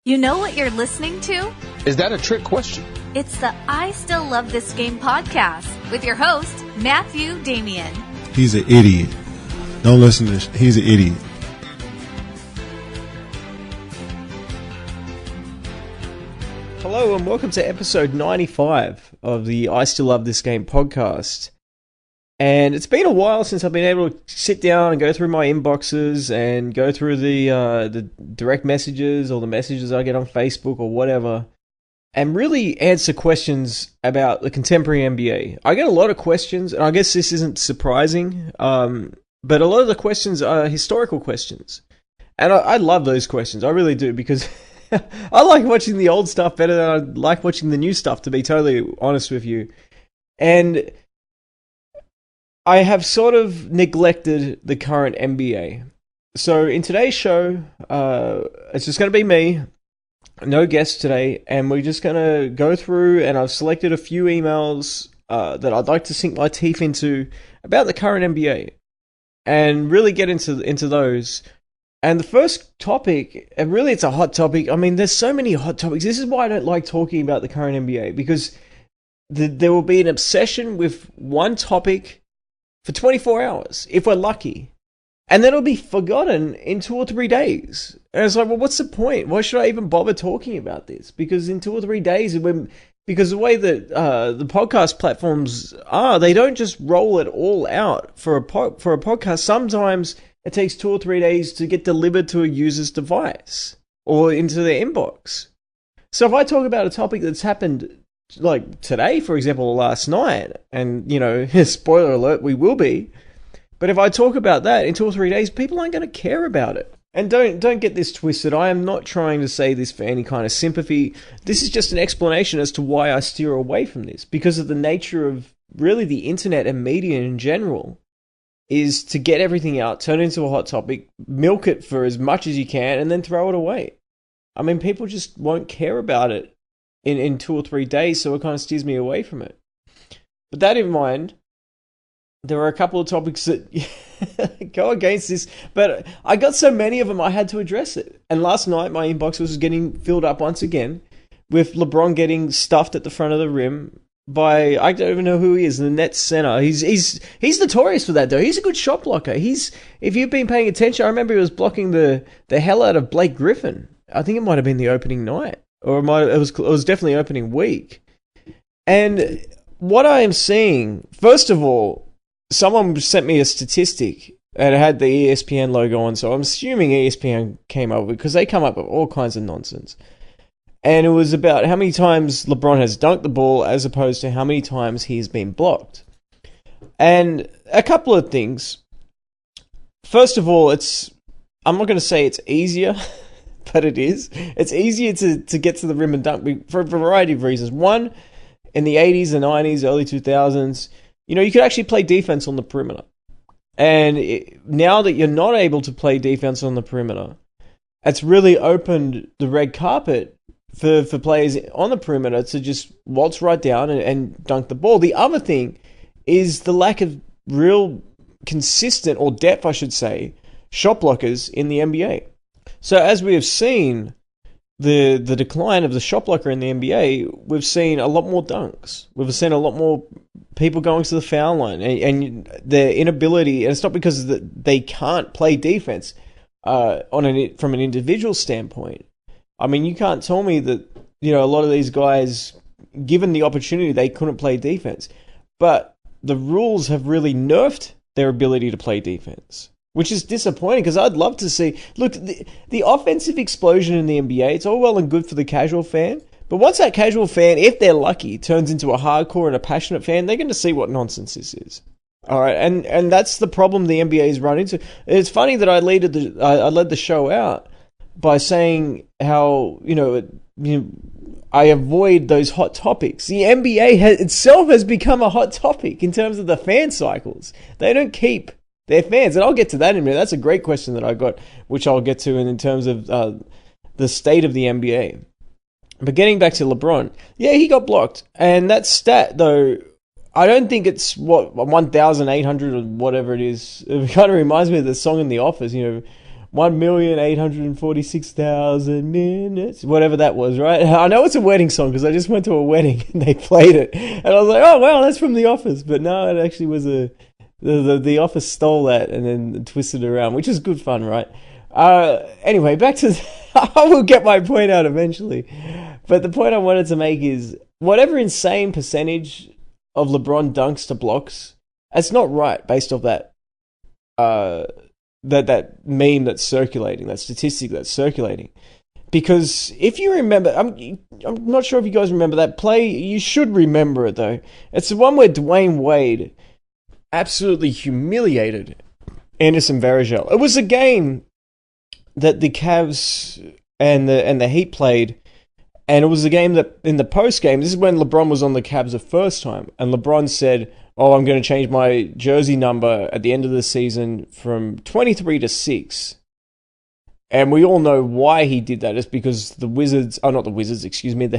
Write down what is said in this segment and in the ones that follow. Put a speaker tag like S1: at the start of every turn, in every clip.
S1: You know what you're listening to?
S2: Is that a trick question?
S1: It's the I Still Love This Game podcast with your host, Matthew Damian.
S3: He's an idiot. Don't listen to this. He's an idiot.
S4: Hello and welcome to episode 95 of the I Still Love This Game podcast. And it's been a while since I've been able to sit down and go through my inboxes and go through the direct messages or the messages I get on Facebook or whatever, and really answer questions about the contemporary NBA. I get a lot of questions, and I guess this isn't surprising, but a lot of the questions are historical questions. And I love those questions, I really do, because I like watching the old stuff better than I like watching the new stuff, to be totally honest with you. And I have sort of neglected the current NBA. So in today's show, it's just going to be me, no guest today, and we're just going to go through, and I've selected a few emails that I'd like to sink my teeth into about the current NBA, and really get into those. And the first topic, and really it's a hot topic. I mean, there's so many hot topics. This is why I don't like talking about the current NBA, because there will be an obsession with one topic for 24 hours, if we're lucky. And then it'll be forgotten in 2 or 3 days. And it's like, well, what's the point? Why should I even bother talking about this? Because in 2 or 3 days, because the way that the podcast platforms are, they don't just roll it all out for a podcast. Sometimes it takes 2 or 3 days to get delivered to a user's device or into their inbox. So if I talk about a topic that's happened like today, for example, last night, and, you know, spoiler alert, we will be. But if I talk about that in 2 or 3 days, people aren't going to care about it. And don't get this twisted. I am not trying to say this for any kind of sympathy. This is just an explanation as to why I steer away from this. Because of the nature of really the internet and media in general, is to get everything out, turn it into a hot topic, milk it for as much as you can, and then throw it away. I mean, people just won't care about it in 2 or 3 days, so it kind of steers me away from it. But that in mind, there are a couple of topics that go against this, but I got so many of them I had to address it. And last night my inbox was getting filled up once again with LeBron getting stuffed at the front of the rim by, I don't even know who he is, the Nets center. He's notorious for that, though. He's a good shot blocker. If you've been paying attention, I remember he was blocking the hell out of Blake Griffin. I think it might have been the opening night. Or it was definitely opening week. And what I am seeing, first of all, someone sent me a statistic and it had the ESPN logo on, so I'm assuming ESPN came up with it because they come up with all kinds of nonsense. And it was about how many times LeBron has dunked the ball as opposed to how many times he's been blocked. And a couple of things. First of all, I'm not going to say it's easier, but it is. It's easier to get to the rim and dunk for a variety of reasons. One, in the 80s, the 90s, early 2000s, you could actually play defense on the perimeter. And now that you're not able to play defense on the perimeter, it's really opened the red carpet for players on the perimeter to just waltz right down and dunk the ball. The other thing is the lack of real consistent, or depth, I should say, shot blockers in the NBA. So as we have seen the decline of the shot blocker in the NBA, we've seen a lot more dunks. We've seen a lot more people going to the foul line, and their inability, and it's not because they can't play defense from an individual standpoint. I mean, you can't tell me that, a lot of these guys, given the opportunity, they couldn't play defense. But the rules have really nerfed their ability to play defense, which is disappointing because I'd love to see... Look, the offensive explosion in the NBA, it's all well and good for the casual fan, but once that casual fan, if they're lucky, turns into a hardcore and a passionate fan, they're going to see what nonsense this is. All right, and that's the problem the NBA has run into. It's funny that I led the show out by saying how, I avoid those hot topics. The NBA itself has become a hot topic in terms of the fan cycles. They don't keep their fans, and I'll get to that in a minute. That's a great question that I got, which I'll get to in terms of the state of the NBA. But getting back to LeBron, yeah, he got blocked. And that stat, though, I don't think it's 1,800 or whatever it is. It kind of reminds me of the song in The Office, 1,846,000 minutes, whatever that was, right? I know it's a wedding song because I just went to a wedding and they played it, and I was like, oh wow, that's from The Office. But no, it actually was the Office stole that and then twisted it around, which is good fun, right? Anyway, back to I will get my point out eventually, but the point I wanted to make is whatever insane percentage of LeBron dunks to blocks, it's not right based off that that meme that's circulating, that statistic that's circulating. Because if you remember, I'm not sure if you guys remember that play. You should remember it though. It's the one where Dwayne Wade absolutely humiliated Anderson Varejao. It was a game that the Cavs and the Heat played, and it was a game that in the post game, this is when LeBron was on the Cavs the first time, and LeBron said, oh, I'm going to change my jersey number at the end of the season from 23 to 6. And we all know why he did that. It's because the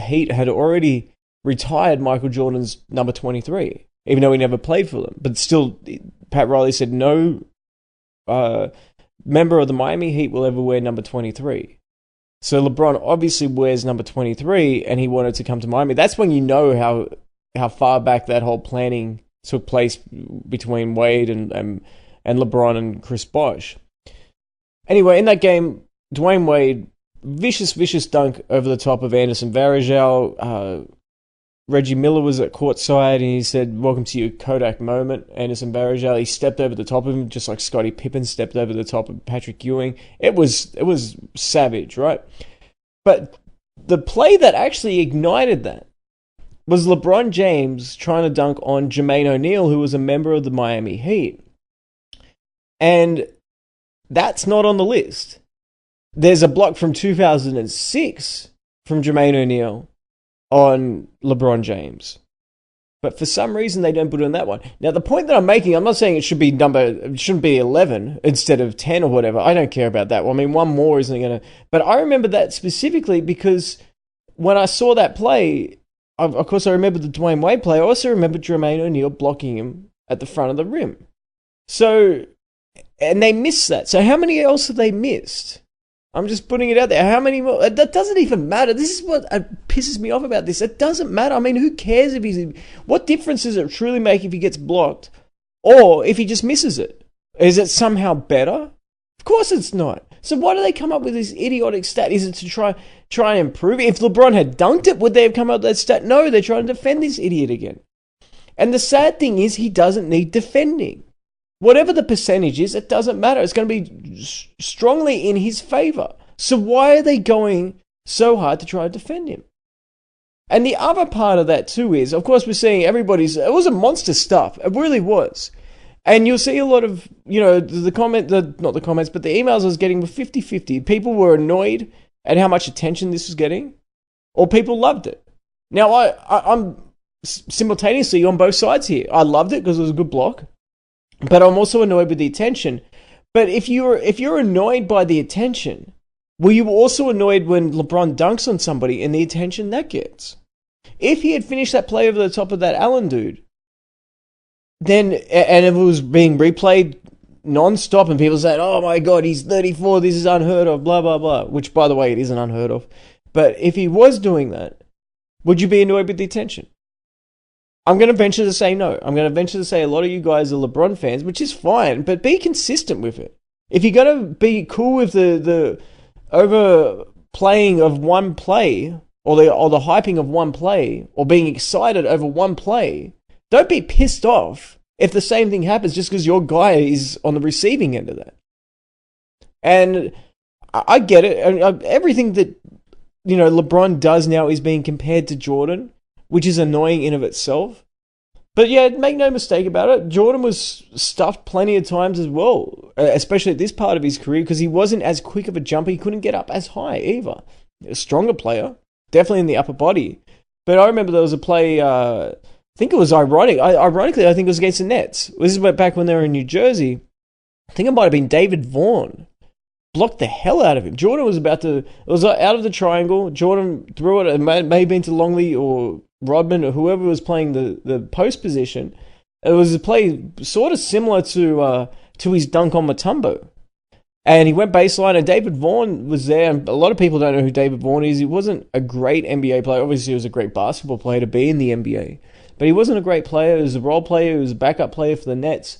S4: Heat had already retired Michael Jordan's number 23, even though he never played for them. But still, Pat Riley said no member of the Miami Heat will ever wear number 23. So LeBron obviously wears number 23, and he wanted to come to Miami. That's when you know how far back that whole planning took place between Wade and LeBron and Chris Bosh. Anyway, in that game, Dwayne Wade, vicious dunk over the top of Anderson Varejao. Reggie Miller was at courtside, and he said, welcome to your Kodak moment, Anderson Varejao. He stepped over the top of him, just like Scottie Pippen stepped over the top of Patrick Ewing. It was savage, right? But the play that actually ignited that was LeBron James trying to dunk on Jermaine ONeal, who was a member of the Miami Heat. And that's not on the list. There's a block from 2006 from Jermaine ONeal on LeBron James. But for some reason, they don't put it on that one. Now, the point that I'm making, I'm not saying it shouldn't be 11 instead of 10 or whatever. I don't care about that. Well, I mean, one more isn't going to... But I remember that specifically because when I saw that play... Of course, I remember the Dwayne Wade play. I also remember Jermaine ONeal blocking him at the front of the rim. So, and they missed that. So how many else have they missed? I'm just putting it out there. How many more? That doesn't even matter. This is what pisses me off about this. It doesn't matter. I mean, who cares if he's... What difference does it truly make if he gets blocked or if he just misses it? Is it somehow better? Of course it's not. So why do they come up with this idiotic stat? Is it to try and improve it? If LeBron had dunked it, would they have come up with that stat? No, they're trying to defend this idiot again. And the sad thing is he doesn't need defending. Whatever the percentage is, it doesn't matter. It's going to be strongly in his favor. So why are they going so hard to try to defend him? And the other part of that too is, of course, we're seeing it was a monster stuff. It really was. And you'll see a lot of, not the comments, but the emails I was getting were 50-50. People were annoyed at how much attention this was getting, or people loved it. Now, I'm simultaneously on both sides here. I loved it because it was a good block, but I'm also annoyed with the attention. But if you're annoyed by the attention, were you also annoyed when LeBron dunks on somebody and the attention that gets? If he had finished that play over the top of that Allen dude, then, and if it was being replayed non-stop and people saying, oh my God, he's 34, this is unheard of, blah, blah, blah, which by the way, it isn't unheard of. But if he was doing that, would you be annoyed with the attention? I'm going to venture to say no. I'm going to venture to say a lot of you guys are LeBron fans, which is fine, but be consistent with it. If you're going to be cool with the overplaying of one play or the hyping of one play or being excited over one play, don't be pissed off if the same thing happens just because your guy is on the receiving end of that. And I get it. Everything that LeBron does now is being compared to Jordan, which is annoying in of itself. But yeah, make no mistake about it. Jordan was stuffed plenty of times as well, especially at this part of his career, because he wasn't as quick of a jumper. He couldn't get up as high either. A stronger player, definitely in the upper body. But I remember there was a play... I think it was ironic. Ironically, I think it was against the Nets. This is back when they were in New Jersey. I think it might have been David Vaughn. Blocked the hell out of him. Jordan was it was out of the triangle. Jordan threw it. It may have been to Longley or Rodman or whoever was playing the post position. It was a play sort of similar to his dunk on Mutombo. And he went baseline, and David Vaughan was there. And a lot of people don't know who David Vaughan is. He wasn't a great NBA player. Obviously, he was a great basketball player to be in the NBA. But he wasn't a great player. He was a role player. He was a backup player for the Nets.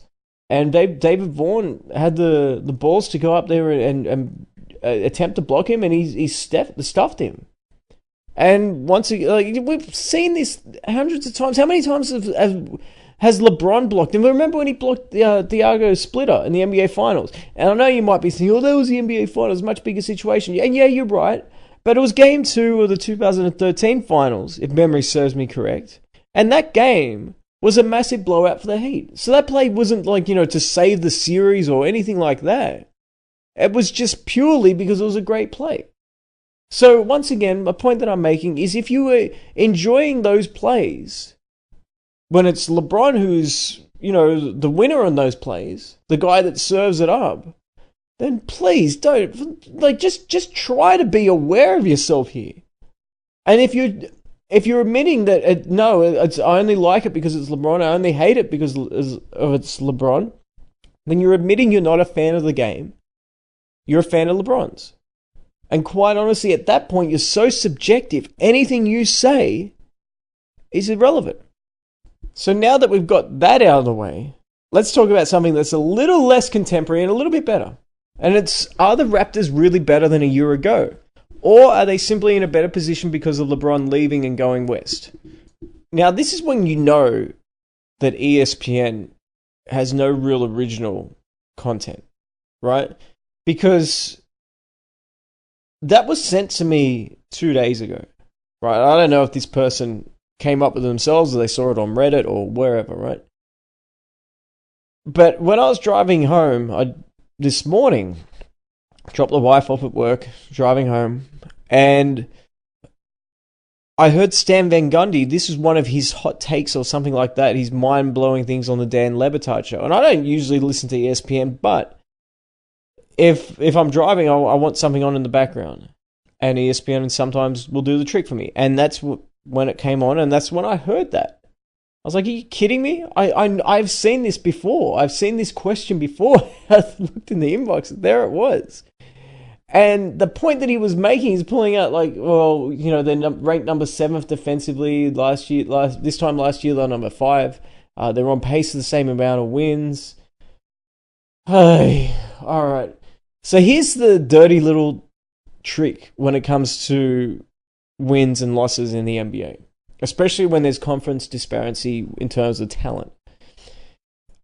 S4: And David Vaughan had the balls to go up there and attempt to block him, and he stuffed him. And once again, we've seen this hundreds of times. How many times has LeBron blocked him? Remember when he blocked Thiago Splitter in the NBA Finals? And I know you might be thinking, that was the NBA Finals, much bigger situation. And yeah, you're right. But it was Game 2 of the 2013 Finals, if memory serves me correct. And that game was a massive blowout for the Heat. So that play wasn't to save the series or anything like that. It was just purely because it was a great play. So once again, the point that I'm making is if you were enjoying those plays, when it's LeBron who's, the winner on those plays, the guy that serves it up, then please don't, just try to be aware of yourself here. And if you're admitting that, I only like it because it's LeBron, I only hate it because it's LeBron, then you're admitting you're not a fan of the game. You're a fan of LeBron's. And quite honestly, at that point, you're so subjective, anything you say is irrelevant. So now that we've got that out of the way, let's talk about something that's a little less contemporary and a little bit better. And it's, are the Raptors really better than a year ago? Or are they simply in a better position because of LeBron leaving and going west? Now, this is when you know that ESPN has no real original content, right? Because that was sent to me 2 days ago, right? I don't know if this person came up with it themselves or they saw it on Reddit or wherever, right? But when I was driving home this morning, dropped the wife off at work, driving home, and I heard Stan Van Gundy. This is one of his hot takes or something like that. His mind-blowing things on the Dan Le Batard show. And I don't usually listen to ESPN, but if I'm driving, I want something on in the background. And ESPN sometimes will do the trick for me. And that's when it came on, and that's when I heard that. I was like, are you kidding me? I've seen this before. I've seen this question before. I looked in the inbox. There it was. And the point that he was making is pulling out they're ranked number 7th defensively this time last year they're number 5. They're on pace for the same amount of wins. Hey, all right. So here's the dirty little trick when it comes to wins and losses in the NBA, especially when there's conference disparity in terms of talent.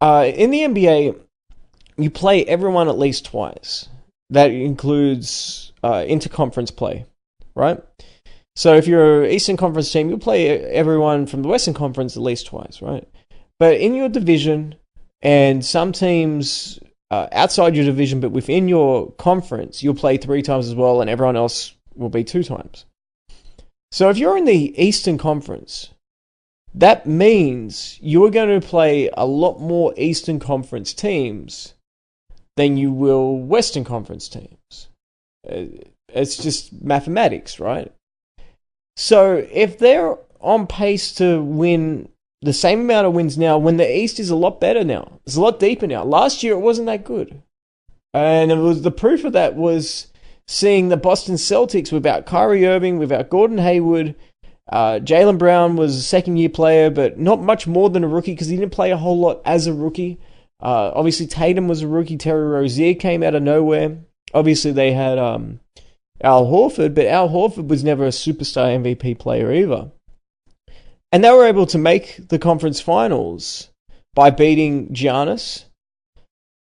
S4: In the NBA, you play everyone at least twice. That includes interconference play, right? So if you're an Eastern Conference team, you'll play everyone from the Western Conference at least twice, right? But in your division, and some teams outside your division, but within your conference, you'll play 3 times as well, and everyone else will be 2 times. So if you're in the Eastern Conference, that means you are going to play a lot more Eastern Conference teams than you will Western Conference teams. It's just mathematics, right? So if they're on pace to win the same amount of wins now, when the East is a lot better now, it's a lot deeper now. Last year it wasn't that good. And it was the proof of that was seeing the Boston Celtics without Kyrie Irving, without Gordon Hayward. Jaylen Brown was a second-year player, but not much more than a rookie because he didn't play a whole lot as a rookie. Obviously, Tatum was a rookie. Terry Rozier came out of nowhere. Obviously, they had Al Horford, but Al Horford was never a superstar MVP player either. And they were able to make the conference finals by beating Giannis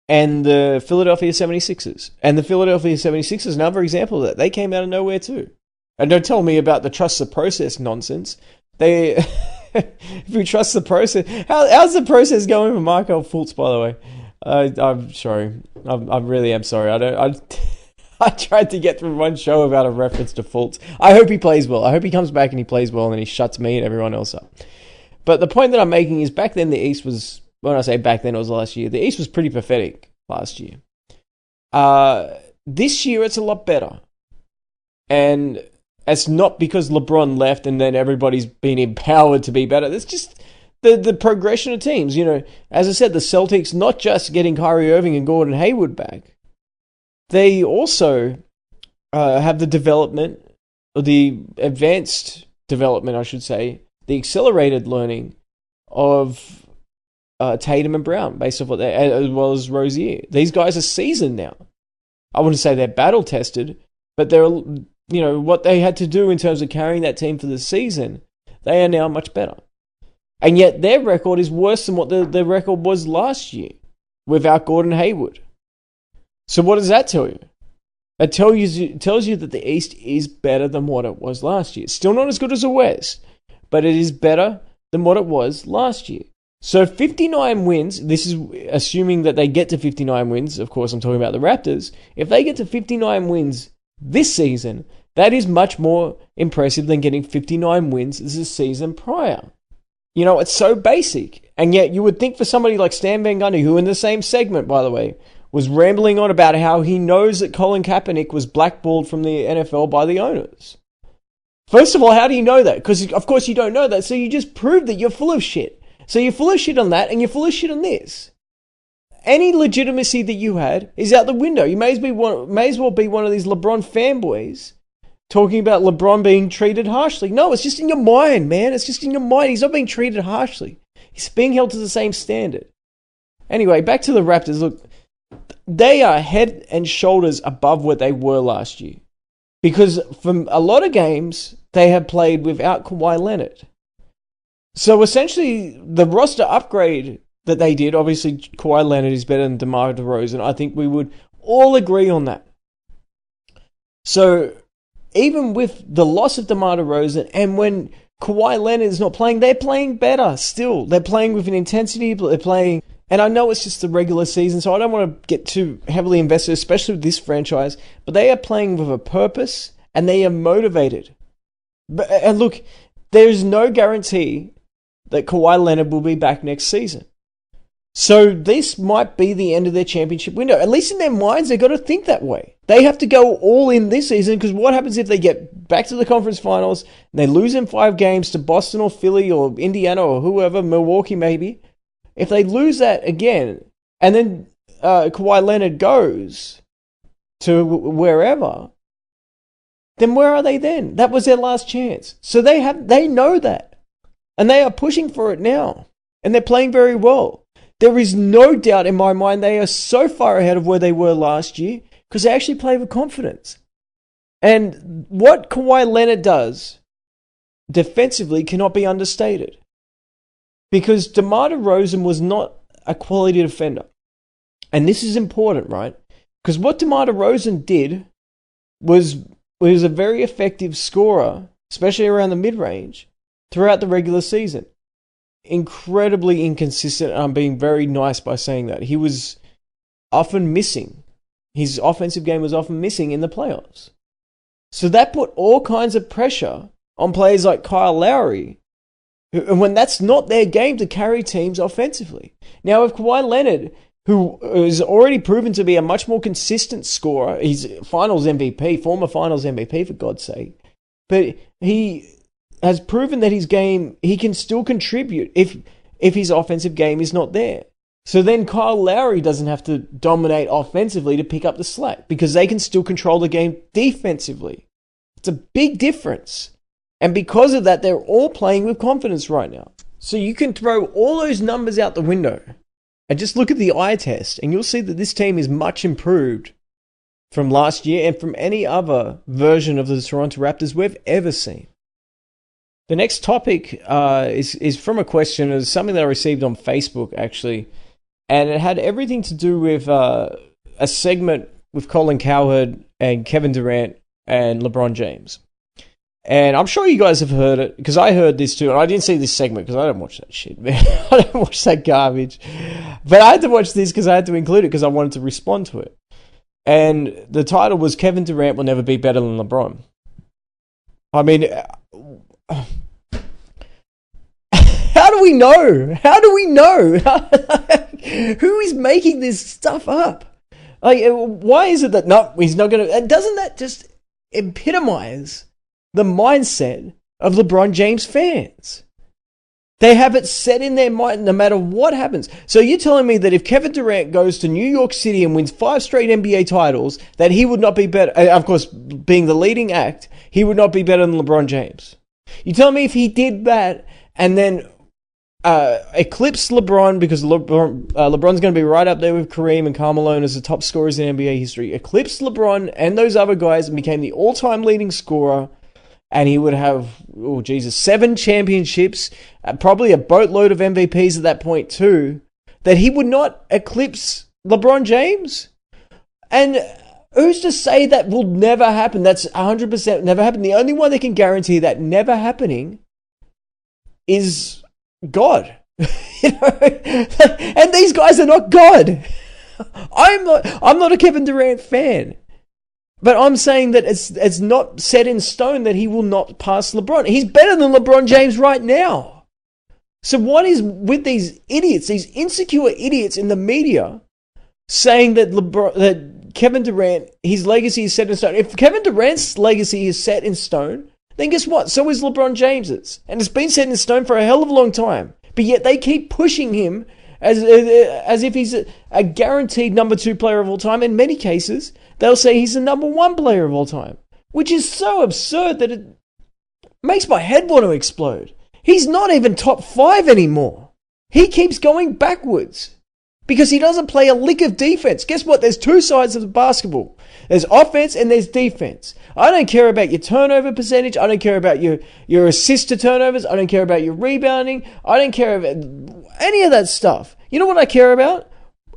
S4: and the Philadelphia 76ers. And the Philadelphia 76ers, another example of that. They came out of nowhere too. And don't tell me about the trust the process nonsense. They... If we trust the process, how's the process going for Markelle Fultz? By the way, I'm sorry. I really am sorry. I tried to get through one show without a reference to Fultz. I hope he plays well. I hope he comes back and he plays well, and then he shuts me and everyone else up. But the point that I'm making is, back then the East was, when I say back then, it was last year. The East was pretty pathetic last year. This year it's a lot better, and it's not because LeBron left and then everybody's been empowered to be better. It's just the progression of teams. You know, as I said, the Celtics, not just getting Kyrie Irving and Gordon Hayward back, they also have the development, or the advanced development, I should say, the accelerated learning of Tatum and Brown, based off what they, as well as Rozier. These guys are seasoned now. I wouldn't say they're battle tested, but they're, what they had to do in terms of carrying that team for the season, they are now much better. And yet their record is worse than what their record was last year without Gordon Hayward. So what does that tell you? It tells you that the East is better than what it was last year. Still not as good as the West, but it is better than what it was last year. So 59 wins, this is assuming that they get to 59 wins. Of course, I'm talking about the Raptors. If they get to 59 wins this season, that is much more impressive than getting 59 wins the season prior. It's so basic. And yet you would think for somebody like Stan Van Gundy, who in the same segment, by the way, was rambling on about how he knows that Colin Kaepernick was blackballed from the NFL by the owners. First of all, how do you know that? Because, of course, you don't know that, so you just prove that you're full of shit. So you're full of shit on that, and you're full of shit on this. Any legitimacy that you had is out the window. You may as well be one of these LeBron fanboys talking about LeBron being treated harshly. No, it's just in your mind, man. It's just in your mind. He's not being treated harshly. He's being held to the same standard. Anyway, back to the Raptors. Look, they are head and shoulders above what they were last year. Because from a lot of games, they have played without Kawhi Leonard. So essentially, the roster upgrade that they did, obviously Kawhi Leonard is better than DeMar DeRozan. I think we would all agree on that. So even with the loss of DeMar DeRozan, and when Kawhi Leonard is not playing, they're playing better still. They're playing with an intensity, they're playing... And I know it's just the regular season, so I don't want to get too heavily invested, especially with this franchise, but they are playing with a purpose, and they are motivated. And look, there's no guarantee that Kawhi Leonard will be back next season. So this might be the end of their championship window. At least in their minds, they've got to think that way. They have to go all in this season, because what happens if they get back to the conference finals, and they lose in 5 games to Boston or Philly or Indiana or whoever, Milwaukee maybe? If they lose that again, and then Kawhi Leonard goes to wherever, then where are they then? That was their last chance. So they know that. And they are pushing for it now. And they're playing very well. There is no doubt in my mind they are so far ahead of where they were last year because they actually play with confidence. And what Kawhi Leonard does defensively cannot be understated. Because DeMar DeRozan was not a quality defender. And this is important, right? Because what DeMar DeRozan did was a very effective scorer, especially around the mid-range, throughout the regular season. Incredibly inconsistent, and I'm being very nice by saying that. He was often missing. His offensive game was often missing in the playoffs. So that put all kinds of pressure on players like Kyle Lowry, and when that's not their game to carry teams offensively. Now, with Kawhi Leonard, who is already proven to be a much more consistent scorer, he's finals MVP, former finals MVP for God's sake, but he has proven that his game, he can still contribute if his offensive game is not there. So then Kyle Lowry doesn't have to dominate offensively to pick up the slack because they can still control the game defensively. It's a big difference. And because of that, they're all playing with confidence right now. So you can throw all those numbers out the window and just look at the eye test, and you'll see that this team is much improved from last year and from any other version of the Toronto Raptors we've ever seen. The next topic is from a question. It's something that I received on Facebook, actually, and it had everything to do with a segment with Colin Cowherd and Kevin Durant and LeBron James. And I'm sure you guys have heard it, because I heard this too, and I didn't see this segment because I don't watch that shit, man. I don't watch that garbage. But I had to watch this because I had to include it because I wanted to respond to it. And the title was Kevin Durant will never be better than LeBron. I mean, how do we know? How do we know? Who is making this stuff up? Like, why is it that no, he's not going to... Doesn't that just epitomize the mindset of LeBron James fans? They have it set in their mind no matter what happens. So you're telling me that if Kevin Durant goes to New York City and wins 5 straight NBA titles, that he would not be better, of course, being the leading act, he would not be better than LeBron James. You tell me if he did that and then eclipsed LeBron, because LeBron's going to be right up there with Kareem and Karl Malone as the top scorers in NBA history, eclipsed LeBron and those other guys and became the all-time leading scorer, and he would have, 7 championships, probably a boatload of MVPs at that point too, that he would not eclipse LeBron James? And who's to say that will never happen? That's 100% never happen. The only one that can guarantee that never happening is God. And these guys are not God. I'm not a Kevin Durant fan. But I'm saying that it's not set in stone that he will not pass LeBron. He's better than LeBron James right now. So what is with these idiots, these insecure idiots in the media, saying that that Kevin Durant, his legacy is set in stone? If Kevin Durant's legacy is set in stone, then guess what? So is LeBron James's. And it's been set in stone for a hell of a long time. But yet they keep pushing him as if he's a guaranteed number 2 player of all time. In many cases, they'll say he's the number 1 player of all time, which is so absurd that it makes my head want to explode. He's not even top 5 anymore. He keeps going backwards because he doesn't play a lick of defense. Guess what? There's 2 sides of the basketball. There's offense and there's defense. I don't care about your turnover percentage. I don't care about your assist to turnovers. I don't care about your rebounding. I don't care about any of that stuff. You know what I care about?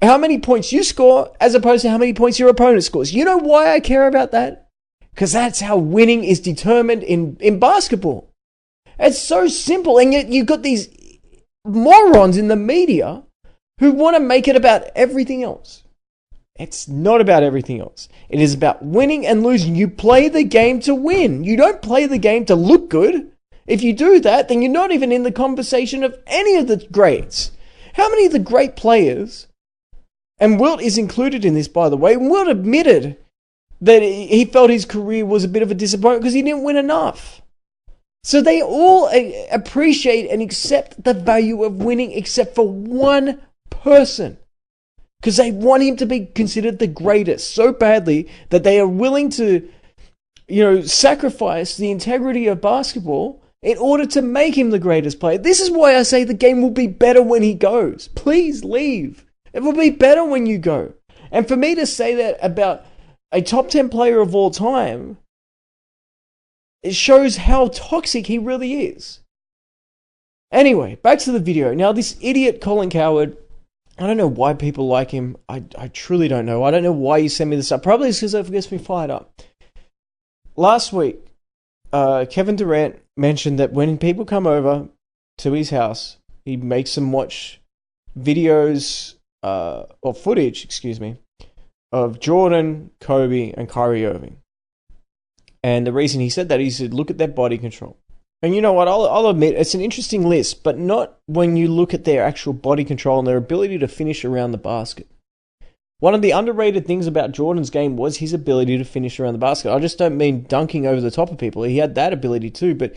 S4: How many points you score as opposed to how many points your opponent scores. You know why I care about that? Because that's how winning is determined in basketball. It's so simple. And yet you've got these morons in the media who want to make it about everything else. It's not about everything else. It is about winning and losing. You play the game to win. You don't play the game to look good. If you do that, then you're not even in the conversation of any of the greats. How many of the great players, and Wilt is included in this, by the way, Wilt admitted that he felt his career was a bit of a disappointment because he didn't win enough. So they all appreciate and accept the value of winning except for one person. Because they want him to be considered the greatest so badly that they are willing to, sacrifice the integrity of basketball in order to make him the greatest player. This is why I say the game will be better when he goes. Please leave. It will be better when you go. And for me to say that about a top 10 player of all time, it shows how toxic he really is. Anyway, back to the video. Now, this idiot Colin Cowherd, I don't know why people like him. I truly don't know. I don't know why you send me this up. Probably it's because it gets me fired up. Last week, Kevin Durant mentioned that when people come over to his house, he makes them watch videos, or footage, of Jordan, Kobe, and Kyrie Irving. And the reason he said that, he said, look at their body control. And you know what, I'll admit, it's an interesting list, but not when you look at their actual body control and their ability to finish around the basket. One of the underrated things about Jordan's game was his ability to finish around the basket. I just don't mean dunking over the top of people. He had that ability too, but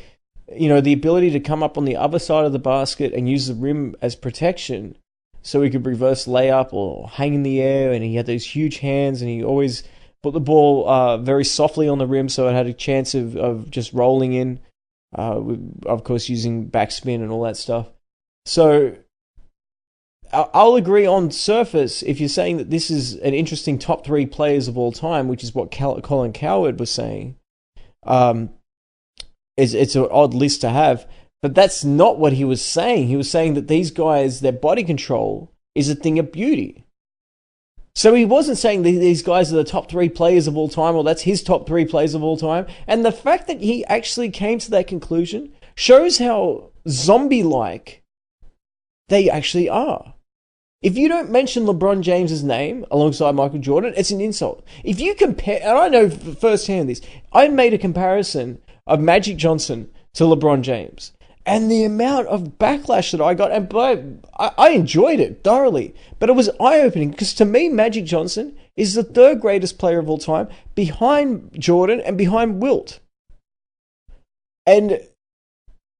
S4: the ability to come up on the other side of the basket and use the rim as protection so he could reverse layup or hang in the air, and he had those huge hands, and he always put the ball very softly on the rim so it had a chance of just rolling in. Of course, using backspin and all that stuff. So I'll agree on surface if you're saying that this is an interesting top 3 players of all time, which is what Colin Cowherd was saying. It's an odd list to have, but that's not what he was saying. He was saying that these guys, their body control is a thing of beauty. So he wasn't saying that these guys are the top 3 players of all time, or that's his top 3 players of all time. And the fact that he actually came to that conclusion shows how zombie-like they actually are. If you don't mention LeBron James's name alongside Michael Jordan, it's an insult. If you compare, and I know firsthand this, I made a comparison of Magic Johnson to LeBron James. And the amount of backlash that I got, and I enjoyed it thoroughly, but it was eye-opening because to me, Magic Johnson is the 3rd greatest player of all time, behind Jordan and behind Wilt. And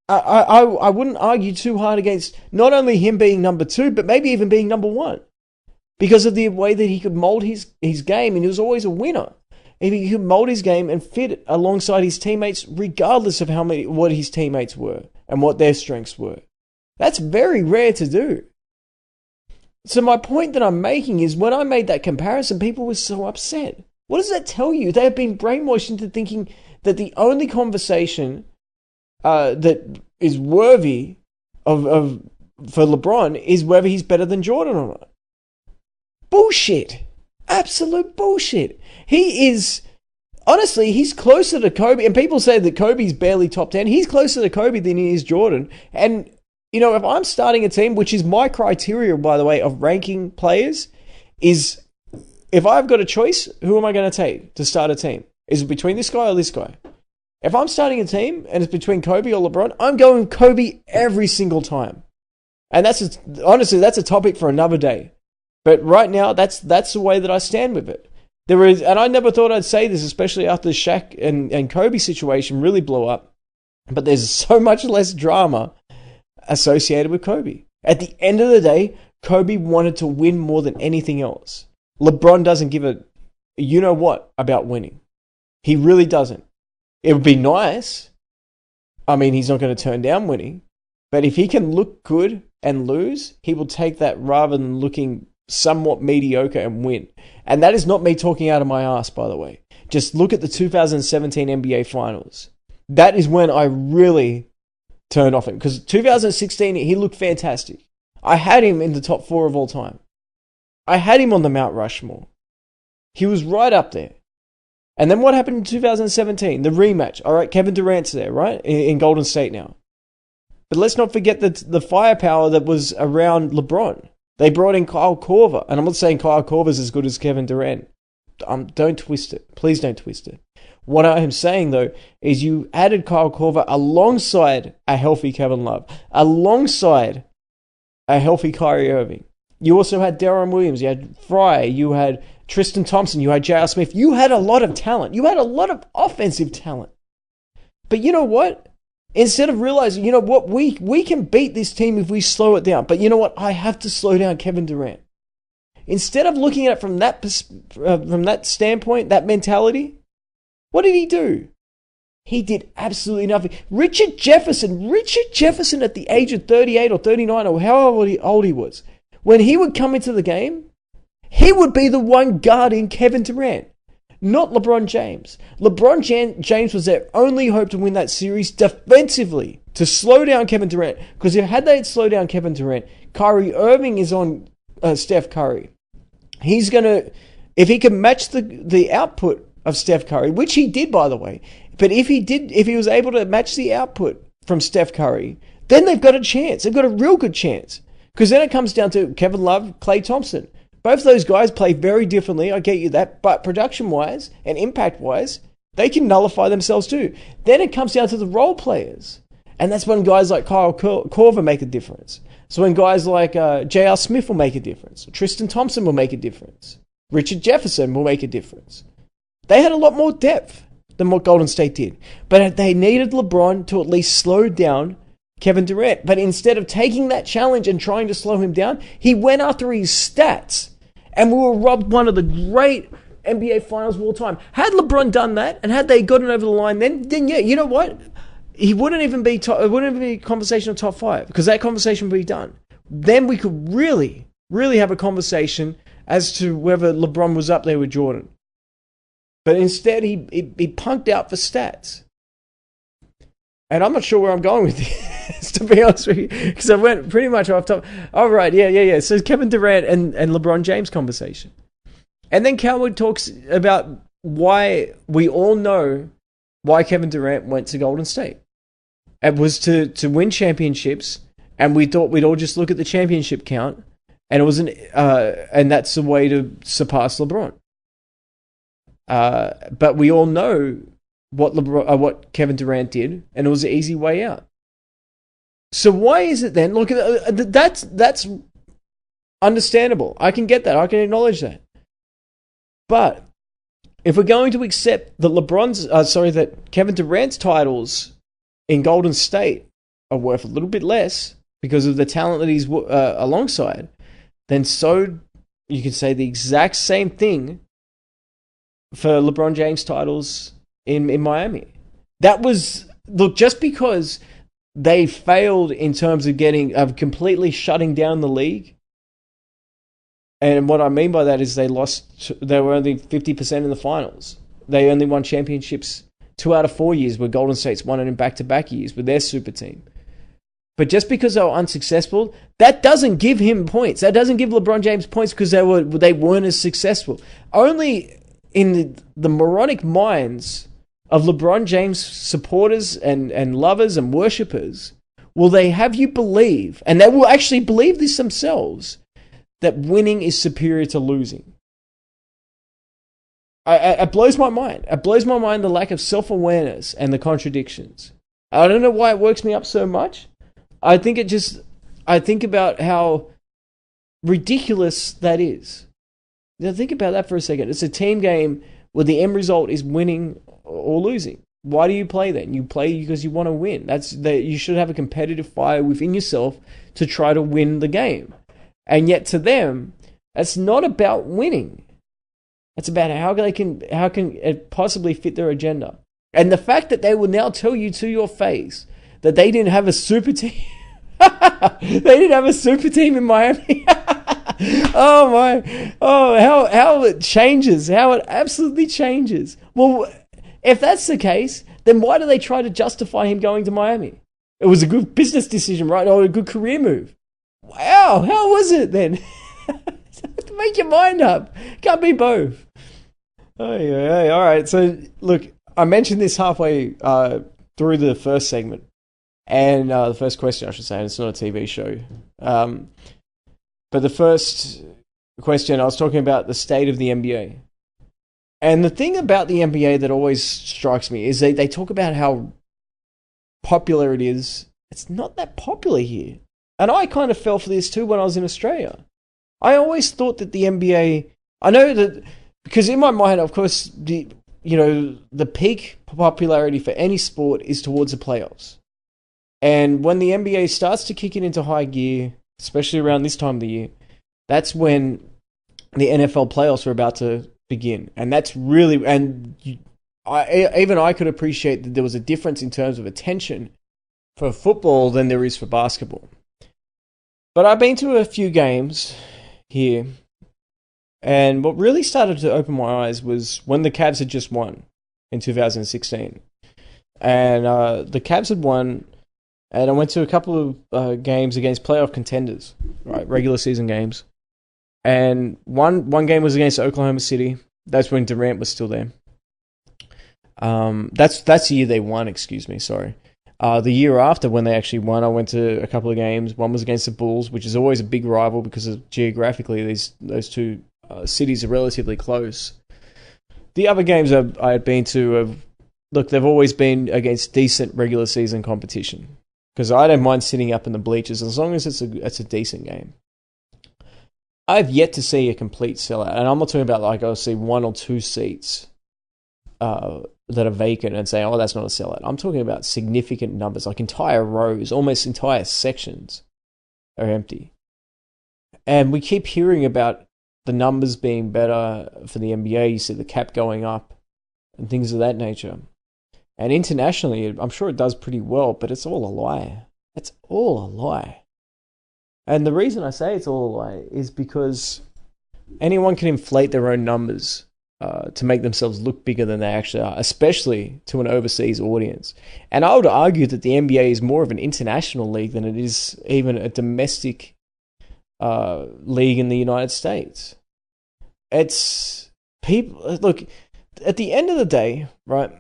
S4: I wouldn't argue too hard against not only him being number 2, but maybe even being number 1. Because of the way that he could mold his game, and he was always a winner. If he could mold his game and fit alongside his teammates, regardless of what his teammates were and what their strengths were. That's very rare to do. So my point that I'm making is when I made that comparison, people were so upset. What does that tell you? They have been brainwashed into thinking that the only conversation that is worthy of for LeBron is whether he's better than Jordan or not. Bullshit. Absolute bullshit. He is, honestly, he's closer to Kobe. And people say that Kobe's barely top 10. He's closer to Kobe than he is Jordan. And, you know, if I'm starting a team, which is my criteria, by the way, of ranking players, is if I've got a choice, who am I going to take to start a team? Is it between this guy or this guy? If I'm starting a team and it's between Kobe or LeBron, I'm going Kobe every single time. And honestly, that's a topic for another day. But right now, that's the way that I stand with it. And I never thought I'd say this, especially after the Shaq and Kobe situation really blew up. But there's so much less drama associated with Kobe. At the end of the day, Kobe wanted to win more than anything else. LeBron doesn't give a you know what about winning. He really doesn't. It would be nice. I mean, he's not going to turn down winning. But if he can look good and lose, he will take that rather than looking somewhat mediocre and win. And that is not me talking out of my ass, by the way. Just look at the 2017 NBA Finals. That is when I really turned off him. Because 2016, he looked fantastic. I had him in the top 4 of all time. I had him on the Mount Rushmore. He was right up there. And then what happened in 2017? The rematch. All right, Kevin Durant's there, right? In Golden State now. But let's not forget the firepower that was around LeBron. They brought in Kyle Korver. And I'm not saying Kyle Korver's as good as Kevin Durant. Don't twist it. Please don't twist it. What I am saying, though, is you added Kyle Korver alongside a healthy Kevin Love. Alongside a healthy Kyrie Irving. You also had Deron Williams. You had Fry. You had Tristan Thompson. You had J.R. Smith. You had a lot of talent. You had a lot of offensive talent. But you know what? Instead of realizing, you know what, we can beat this team if we slow it down. But you know what? I have to slow down Kevin Durant. Instead of looking at it from that standpoint, that mentality, what did he do? He did absolutely nothing. Richard Jefferson at the age of 38 or 39 or however old he was, when he would come into the game, he would be the one guarding Kevin Durant. Not LeBron James. LeBron James was their only hope to win that series defensively, to slow down Kevin Durant. Because had they slowed down Kevin Durant, Kyrie Irving is on Steph Curry. He's going to, if he can match the output of Steph Curry, which he did, by the way, but if he was able to match the output from Steph Curry, then they've got a chance. They've got a real good chance. Because then it comes down to Kevin Love, Klay Thompson. Both those guys play very differently, I get you that, but production-wise and impact-wise, they can nullify themselves too. Then it comes down to the role players. And that's when guys like Kyle Korver make a difference. So when guys like J.R. Smith will make a difference. Tristan Thompson will make a difference. Richard Jefferson will make a difference. They had a lot more depth than what Golden State did. But they needed LeBron to at least slow down Kevin Durant. But instead of taking that challenge and trying to slow him down, he went after his stats. And we were robbed one of the great NBA Finals of all time. Had LeBron done that, and had they gotten over the line, then yeah, you know what? He wouldn't even be it wouldn't even be a conversation of top 5, because that conversation would be done. Then we could really, really have a conversation as to whether LeBron was up there with Jordan. But instead, he punked out for stats. And I'm not sure where I'm going with this, to be honest with you, because I went pretty much off top. All right, yeah. So Kevin Durant and LeBron James conversation. And then Cowboy talks about why we all know why Kevin Durant went to Golden State. It was to win championships, and we thought we'd all just look at the championship count, and it wasn't, and that's the way to surpass LeBron. But we all know what Kevin Durant did, and it was an easy way out. So why is it then? Look, that's understandable. I can get that. I can acknowledge that. But if we're going to accept that that Kevin Durant's titles in Golden State are worth a little bit less because of the talent that he's alongside, then so you can say the exact same thing for LeBron James titles in Miami. That was, look, just because they failed in terms of completely shutting down the league. And what I mean by that is they were only 50% in the finals. They only won championships 2 out of 4 years, where Golden State's won it in back-to-back years with their super team. But just because they were unsuccessful, that doesn't give him points. That doesn't give LeBron James points because they weren't as successful. Only in the moronic minds of LeBron James supporters and lovers and worshippers will they have you believe, and they will actually believe this themselves, that winning is superior to losing. It blows my mind. It blows my mind, the lack of self-awareness and the contradictions. I don't know why it works me up so much. I think about how ridiculous that is. Now think about that for a second. It's a team game where the end result is winning or losing. Why do you play then? You play because you want to win. You should have a competitive fire within yourself to try to win the game. And yet to them, it's not about winning. It's about how can it possibly fit their agenda. And the fact that they will now tell you to your face that they didn't have a super team. They didn't have a super team in Miami. Oh my. Oh, how it changes. How it absolutely changes. Well, if that's the case, then why do they try to justify him going to Miami? It was a good business decision, right? Or a good career move. Wow, how was it then? Make your mind up. Can't be both. Oh, yeah. All right. So, look, I mentioned this halfway through the first segment. And the first question, I should say, and it's not a TV show. But the first question, I was talking about the state of the NBA. And the thing about the NBA that always strikes me is they talk about how popular it is. It's not that popular here. And I kind of fell for this too when I was in Australia. I always thought that the NBA, I know that, because in my mind, of course, the peak popularity for any sport is towards the playoffs. And when the NBA starts to kick it into high gear, especially around this time of the year, that's when the NFL playoffs are about to begin. And that's really, I could appreciate that there was a difference in terms of attention for football than there is for basketball. But I've been to a few games here, and what really started to open my eyes was when the Cavs had just won in 2016. And the Cavs had won, and I went to a couple of games against playoff contenders, right, regular season games. And one game was against Oklahoma City. That's when Durant was still there. That's the year they won, sorry. The year after, when they actually won, I went to a couple of games. One was against the Bulls, which is always a big rival because geographically those two cities are relatively close. The other games I had been to, they've always been against decent regular season competition, because I don't mind sitting up in the bleachers as long as it's a decent game. I've yet to see a complete sellout, and I'm not talking about like I'll see 1 or 2 seats that are vacant and say, oh, that's not a sellout. I'm talking about significant numbers, like entire rows, almost entire sections are empty. And we keep hearing about the numbers being better for the NBA. You see the cap going up and things of that nature. And internationally, I'm sure it does pretty well, but it's all a lie. It's all a lie. And the reason I say it's all a lie is because anyone can inflate their own numbers to make themselves look bigger than they actually are, especially to an overseas audience. And I would argue that the NBA is more of an international league than it is even a domestic league in the United States. It's people. Look, at the end of the day, right?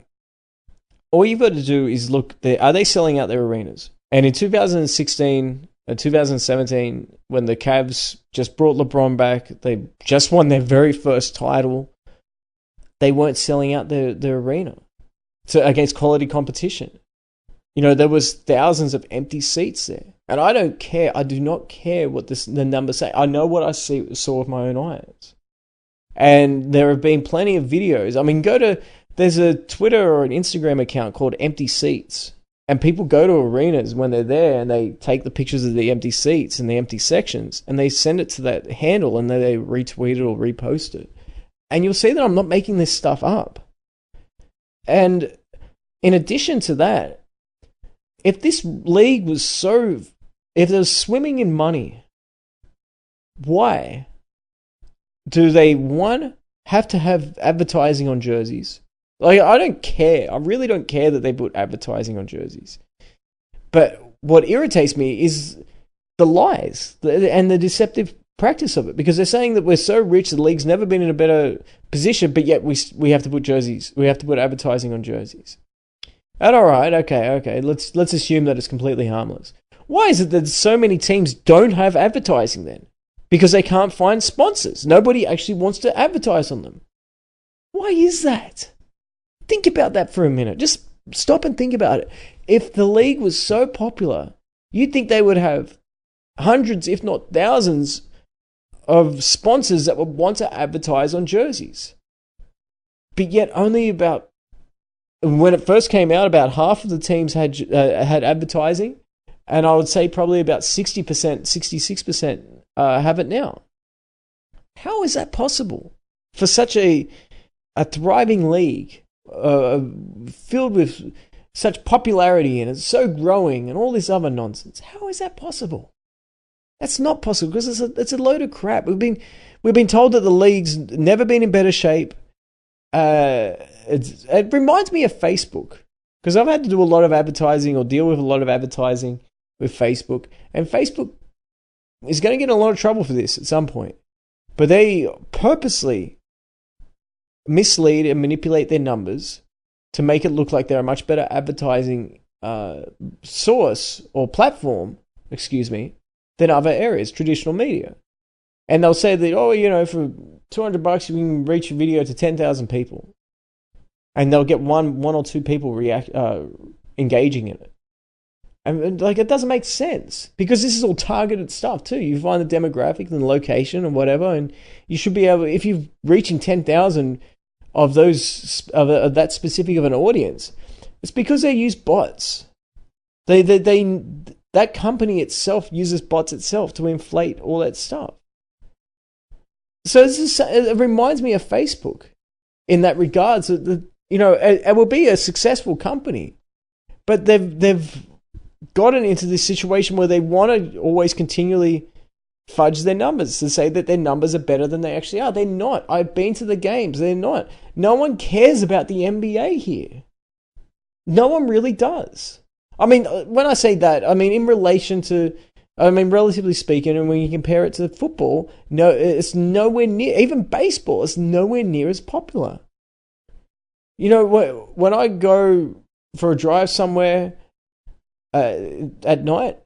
S4: All you've got to do is look. Are they selling out their arenas? And in 2016 and 2017, when the Cavs just brought LeBron back, they just won their very first title. They weren't selling out their arena against quality competition. You know, there was thousands of empty seats there. And I don't care. I do not care what the numbers say. I know what I saw with my own eyes. And there have been plenty of videos. I mean, there's a Twitter or an Instagram account called Empty Seats. And people go to arenas when they're there and they take the pictures of the empty seats and the empty sections and they send it to that handle and then they retweet it or repost it. And you'll see that I'm not making this stuff up. And in addition to that, if this league was if they're swimming in money, why do they, one, have to have advertising on jerseys? Like, I don't care. I really don't care that they put advertising on jerseys. But what irritates me is the lies and the deceptive practice of it, because they're saying that we're so rich, the league's never been in a better position, but yet we have to put jerseys, we have to put advertising on jerseys. And all right, okay, let's assume that it's completely harmless. Why is it that so many teams don't have advertising then? Because they can't find sponsors. Nobody actually wants to advertise on them. Why is that? Think about that for a minute. Just stop and think about it. If the league was so popular, you'd think they would have hundreds, if not thousands, of sponsors that would want to advertise on jerseys. But yet only about, when it first came out, about half of the teams had advertising, and I would say probably about 60%, 66% have it now. How is that possible for such a thriving league filled with such popularity and it's so growing and all this other nonsense? How is that possible? That's not possible because it's a load of crap. We've been told that the league's never been in better shape. It reminds me of Facebook, because I've had to do a lot of advertising or deal with a lot of advertising with Facebook, and Facebook is going to get in a lot of trouble for this at some point. But they purposely mislead and manipulate their numbers to make it look like they're a much better advertising source or platform, than other areas, traditional media. And they'll say that, for $200 you can reach a video to 10,000 people. And they'll get one or two people engaging in it. And it doesn't make sense, because this is all targeted stuff too. You find the demographic and the location and whatever, and you should be able, if you're reaching 10,000 of those of that specific of an audience, it's because they use bots. That company itself uses bots itself to inflate all that stuff. So it reminds me of Facebook in that regards. It will be a successful company, but they've gotten into this situation where they want to always continually fudge their numbers to say that their numbers are better than they actually are. They're not. I've been to the games. They're not. No one cares about the NBA here. No one really does. I mean, when I say that, I mean in relation to, relatively speaking, and when you compare it to football, no, it's nowhere near, even baseball, it's nowhere near as popular. When I go for a drive somewhere at night,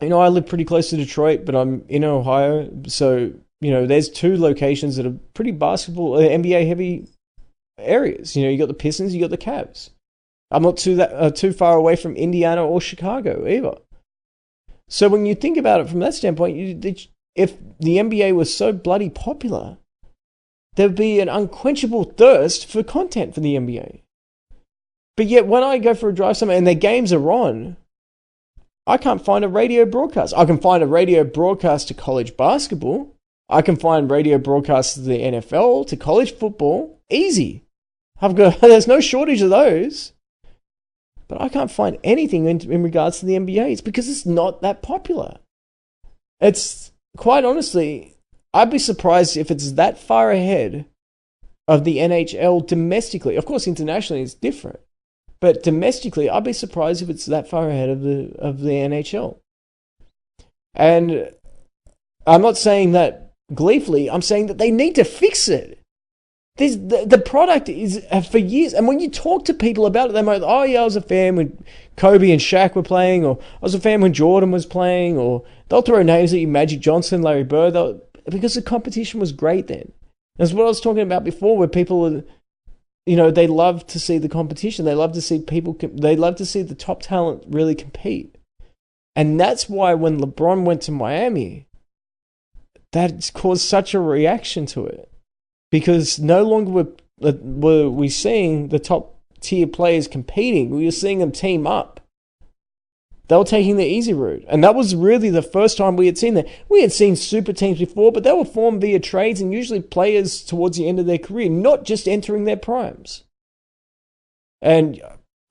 S4: I live pretty close to Detroit, but I'm in Ohio, so, there's two locations that are pretty basketball, NBA heavy areas. You got the Pistons, you got the Cavs. I'm not too far away from Indiana or Chicago either. So when you think about it from that standpoint, if the NBA was so bloody popular, there'd be an unquenchable thirst for content for the NBA. But yet when I go for a drive somewhere and their games are on, I can't find a radio broadcast. I can find a radio broadcast to college basketball. I can find radio broadcasts to the NFL, to college football. Easy. There's no shortage of those. But I can't find anything in regards to the NBA. It's because it's not that popular. It's, quite honestly, I'd be surprised if it's that far ahead of the NHL domestically. Of course, internationally it's different. But domestically, I'd be surprised if it's that far ahead of the NHL. And I'm not saying that gleefully. I'm saying that they need to fix it. The product is for years, and when you talk to people about it, they might, oh yeah, I was a fan when Kobe and Shaq were playing, or I was a fan when Jordan was playing, or they'll throw names at you, Magic Johnson, Larry Bird, because the competition was great then. That's what I was talking about before, where people, they love to see the competition, they love to see they love to see the top talent really compete, and that's why when LeBron went to Miami, that caused such a reaction to it. Because no longer were we seeing the top tier players competing. We were seeing them team up They were taking the easy route. And that was really the first time we had seen that. We had seen super teams before, but they were formed via trades and usually players towards the end of their career, not just entering their primes. And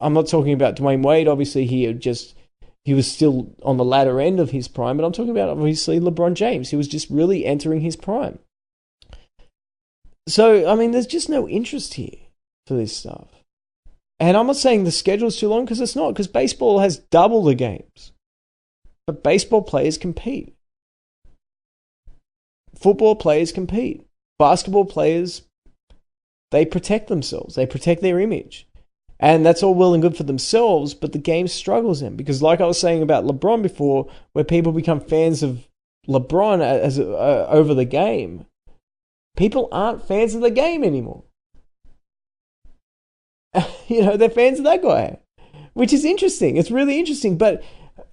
S4: I'm not talking about Dwayne Wade. Obviously, he was still on the latter end of his prime, but I'm talking about, obviously, LeBron James. He was just really entering his prime. So, I mean, there's just no interest here for this stuff. And I'm not saying the schedule's too long, because it's not, because baseball has double the games. But baseball players compete. Football players compete. Basketball players, they protect themselves. They protect their image. And that's all well and good for themselves, but the game struggles them. Because like I was saying about LeBron before, where people become fans of LeBron as over the game, people aren't fans of the game anymore. They're fans of that guy, which is interesting. It's really interesting, but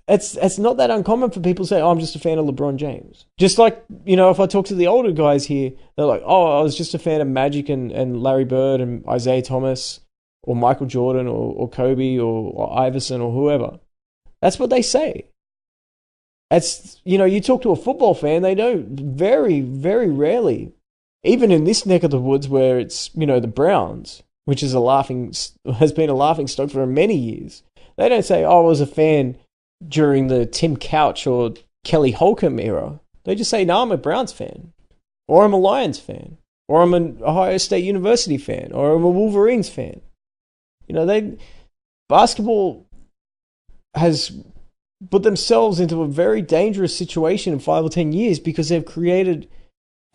S4: it's not that uncommon for people to say, oh, I'm just a fan of LeBron James. Just like, if I talk to the older guys here, they're like, oh, I was just a fan of Magic and Larry Bird and Isaiah Thomas or Michael Jordan or Kobe or Iverson or whoever. That's what they say. That's, you talk to a football fan, they know very, very rarely, even in this neck of the woods where it's, the Browns, which has been a laughing stock for many years. They don't say, oh, I was a fan during the Tim Couch or Kelly Holcomb era. They just say, no, I'm a Browns fan, or I'm a Lions fan, or I'm an Ohio State University fan, or I'm a Wolverines fan. Basketball has put themselves into a very dangerous situation in 5 or 10 years because they've created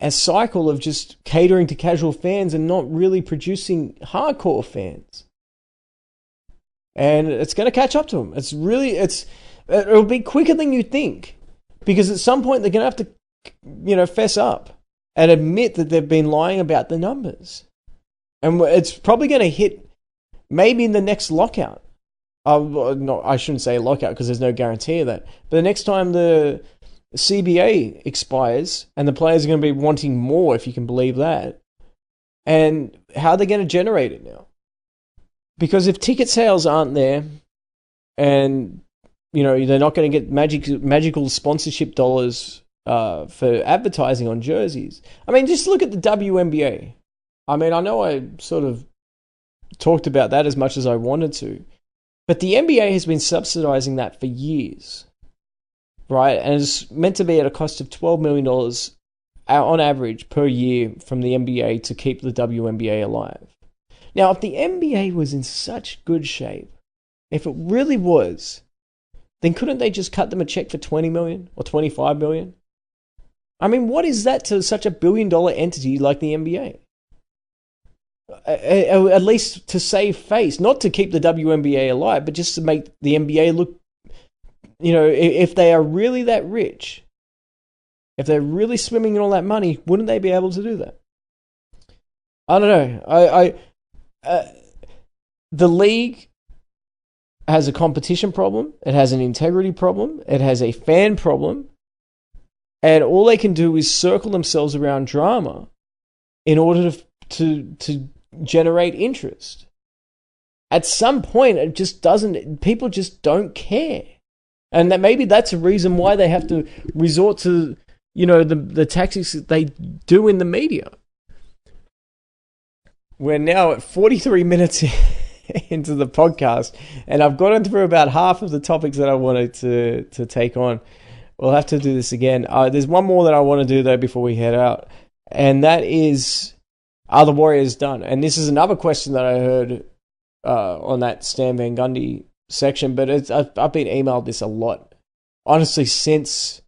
S4: a cycle of just catering to casual fans and not really producing hardcore fans. And it's going to catch up to them. It'll be quicker than you think, because at some point they're going to have to, fess up and admit that they've been lying about the numbers. And it's probably going to hit maybe in the next lockout. No, I shouldn't say lockout because there's no guarantee of that. But the next time the CBA expires and the players are going to be wanting more, if you can believe that. And how are they going to generate it now? Because if ticket sales aren't there and, they're not going to get magical sponsorship dollars for advertising on jerseys. I mean, just look at the WNBA. I mean, I know I sort of talked about that as much as I wanted to, but the NBA has been subsidizing that for years. Right, and it's meant to be at a cost of $12 million on average per year from the NBA to keep the WNBA alive. Now, if the NBA was in such good shape, if it really was, then couldn't they just cut them a check for $20 million or $25 million? I mean, what is that to such a billion-dollar entity like the NBA? At least to save face, not to keep the WNBA alive, but just to make the NBA look, if they are really that rich, if they're really swimming in all that money, wouldn't they be able to do that? I don't know. The league has a competition problem. It has an integrity problem. It has a fan problem. And all they can do is circle themselves around drama in order to generate interest. At some point, it just doesn't. People just don't care. And that's a reason why they have to resort to, the tactics that they do in the media. We're now at 43 minutes into the podcast, and I've gotten through about half of the topics that I wanted to take on. We'll have to do this again. There's one more that I want to do, though, before we head out, and that is, are the Warriors done? And this is another question that I heard on that Stan Van Gundy section, but I've been emailed this a lot, honestly, since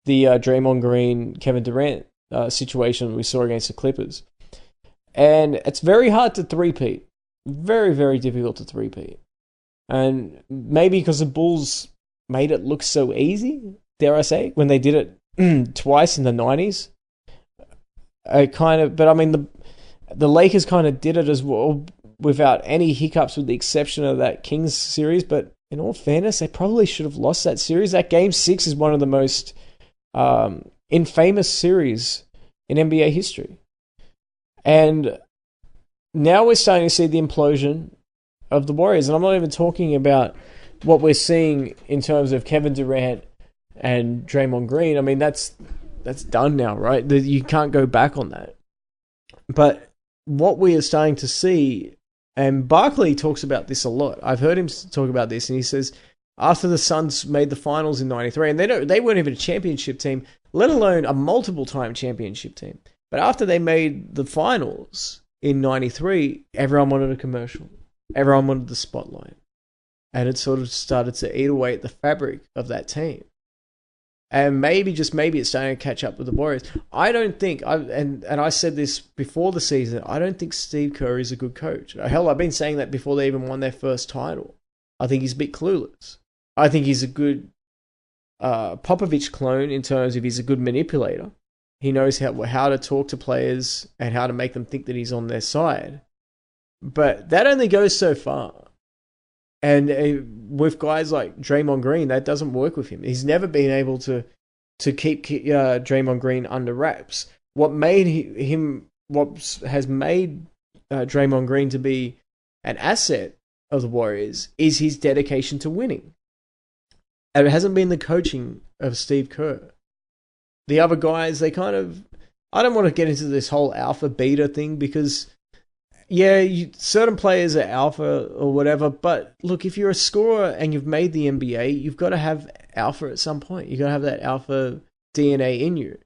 S4: the Draymond Green, Kevin Durant situation we saw against the Clippers. And it's very hard to three-peat. Very, very difficult to three-peat. And maybe because the Bulls made it look so easy, dare I say, when they did it twice in the 90s. But I mean, the Lakers kind of did it as well, without any hiccups, with the exception of that Kings series. But in all fairness, they probably should have lost that series. That Game 6 is one of the most infamous series in NBA history. And now we're starting to see the implosion of the Warriors. And I'm not even talking about what we're seeing in terms of Kevin Durant and Draymond Green, I mean, that's done now, right? You can't go back on that. But what we are starting to see, and Barkley talks about this a lot. I've heard him talk about this, and he says after the Suns made the finals in '93, and they weren't even a championship team, let alone a multiple-time championship team. But after they made the finals in '93, everyone wanted a commercial. Everyone wanted the spotlight. And it sort of started to eat away at the fabric of that team. And maybe, just maybe, it's starting to catch up with the Warriors. I don't think, and I said this before the season, I don't think Steve Kerr is a good coach. Hell, I've been saying that before they even won their first title. I think he's a bit clueless. I think he's a good Popovich clone in terms of he's a good manipulator. He knows how to talk to players and how to make them think that he's on their side. But that only goes so far. And with guys like Draymond Green, that doesn't work with him. He's never been able to keep Draymond Green under wraps. What has made Draymond Green to be an asset of the Warriors is his dedication to winning. And it hasn't been the coaching of Steve Kerr. The other guys, I don't want to get into this whole alpha beta thing because, yeah, certain players are alpha or whatever, but look, if you're a scorer and you've made the NBA, you've got to have alpha at some point. You've got to have that alpha DNA in you.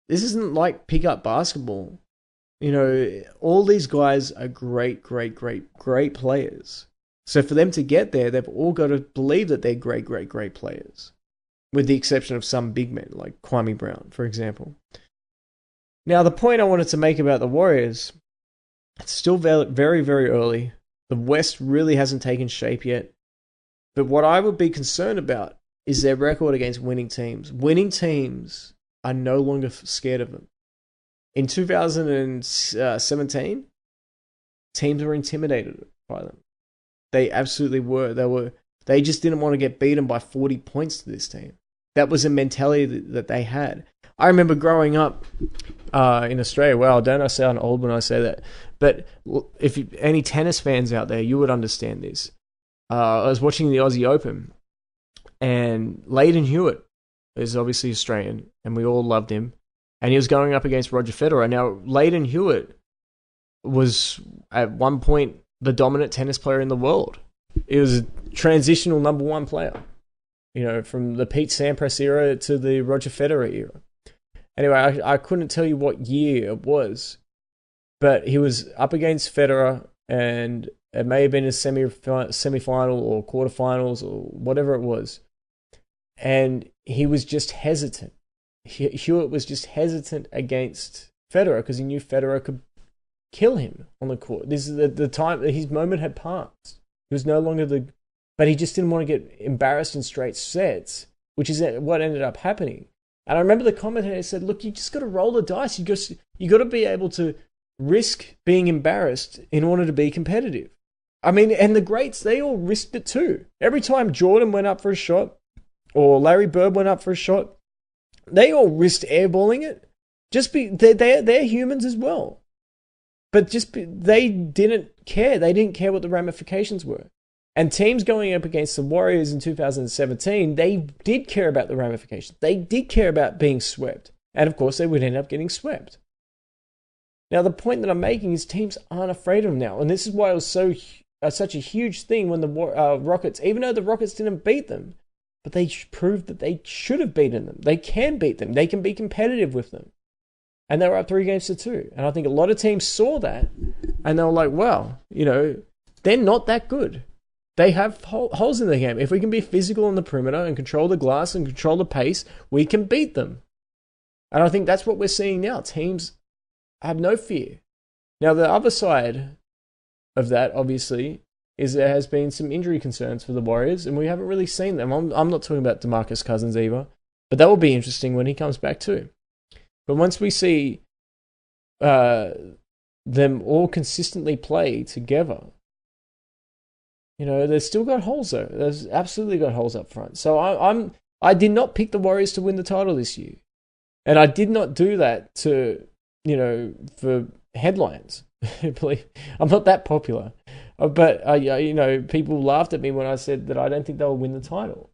S4: This isn't like pickup basketball. You know, all these guys are great players. So for them to get there, they've all got to believe that they're great players. With the exception of some big men, like Kwame Brown, for example. Now, the point I wanted to make about the Warriors, it's still very, very early. The West really hasn't taken shape yet. But what I would be concerned about is their record against winning teams. Winning teams are no longer scared of them. In 2017, teams were intimidated by them. They absolutely were. They just didn't want to get beaten by 40 points to this team. That was a mentality that they had. I remember growing up in Australia. Well, don't I sound old when I say that? But if any tennis fans out there, you would understand this. I was watching the Aussie Open, and Lleyton Hewitt is obviously Australian, and we all loved him. And he was going up against Roger Federer. Now, Lleyton Hewitt was at one point the dominant tennis player in the world. He was a transitional number one player, you know, from the Pete Sampras era to the Roger Federer era. Anyway, I couldn't tell you what year it was, but he was up against Federer, and it may have been a semi-final or quarterfinals or whatever it was. And he was just hesitant. Hewitt was just hesitant against Federer because he knew Federer could kill him on the court. This is the time, his moment had passed. He was no longer but he just didn't want to get embarrassed in straight sets, which is what ended up happening. And I remember the commentator said, look, you just got to roll the dice. You got to be able to risk being embarrassed in order to be competitive. I mean, and the greats, they all risked it too. Every time Jordan went up for a shot or Larry Bird went up for a shot, they all risked airballing it. They're humans as well. But they didn't care. They didn't care what the ramifications were. And teams going up against the Warriors in 2017, they did care about the ramifications. They did care about being swept. And of course, they would end up getting swept. Now, the point that I'm making is teams aren't afraid of them now. And this is why it was such a huge thing when the Rockets, even though the Rockets didn't beat them, but they proved that they should have beaten them. They can beat them. They can be competitive with them. And they were up 3-2. And I think a lot of teams saw that, and they were like, wow, you know, they're not that good. They have holes in the game. If we can be physical on the perimeter and control the glass and control the pace, we can beat them. And I think that's what we're seeing now. Teams have no fear. Now, the other side of that, obviously, is there has been some injury concerns for the Warriors, and we haven't really seen them. I'm not talking about DeMarcus Cousins either, but that will be interesting when he comes back too. But once we see them all consistently play together, you know, they've still got holes though. There's absolutely got holes up front. So I did not pick the Warriors to win the title this year, and I did not do that to, you know, for headlines. Believe I'm not that popular. But people laughed at me when I said that I don't think they'll win the title.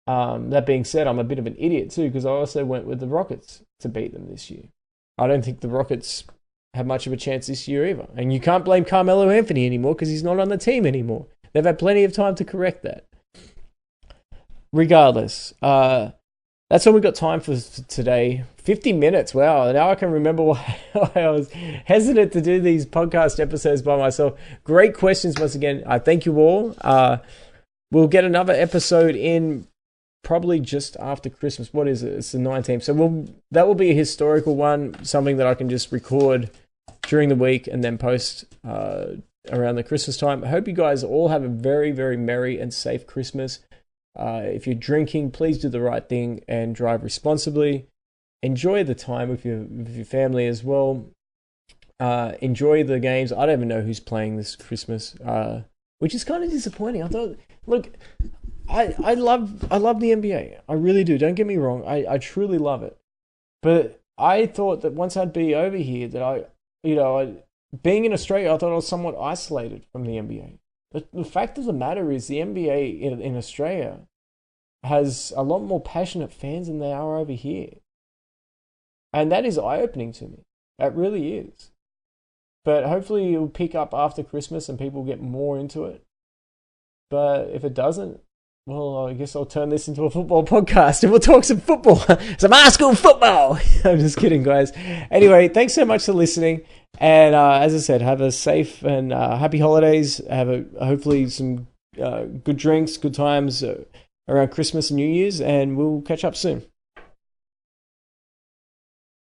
S4: That being said, I'm a bit of an idiot too, because I also went with the Rockets to beat them this year. I don't think the Rockets have much of a chance this year either. And you can't blame Carmelo Anthony anymore because he's not on the team anymore. They've had plenty of time to correct that. Regardless, that's all we got time for today. 50 minutes. Wow. Now I can remember why I was hesitant to do these podcast episodes by myself. Great questions once again. I thank you all. We'll get another episode in probably just after Christmas. What is it? It's the 19th. So that will be a historical one, something that I can just record during the week and then post around the Christmas time. I hope you guys all have a very, very merry and safe Christmas. If you're drinking, please do the right thing and drive responsibly. Enjoy the time with your family as well. Enjoy the games. I don't even know who's playing this Christmas, which is kind of disappointing. I thought, look, I love the NBA. I really do. Don't get me wrong. I truly love it. But I thought that once I'd be over here, that being in Australia, I thought I was somewhat isolated from the NBA. But the fact of the matter is, the NBA in Australia has a lot more passionate fans than they are over here. And that is eye-opening to me. That really is. But hopefully it'll pick up after Christmas and people get more into it. But if it doesn't, well, I guess I'll turn this into a football podcast and we'll talk some football. Some high school football. I'm just kidding, guys. Anyway, thanks so much for listening. And as I said, have a safe and happy holidays. Have hopefully some good drinks, good times around Christmas and New Year's. And we'll catch up soon.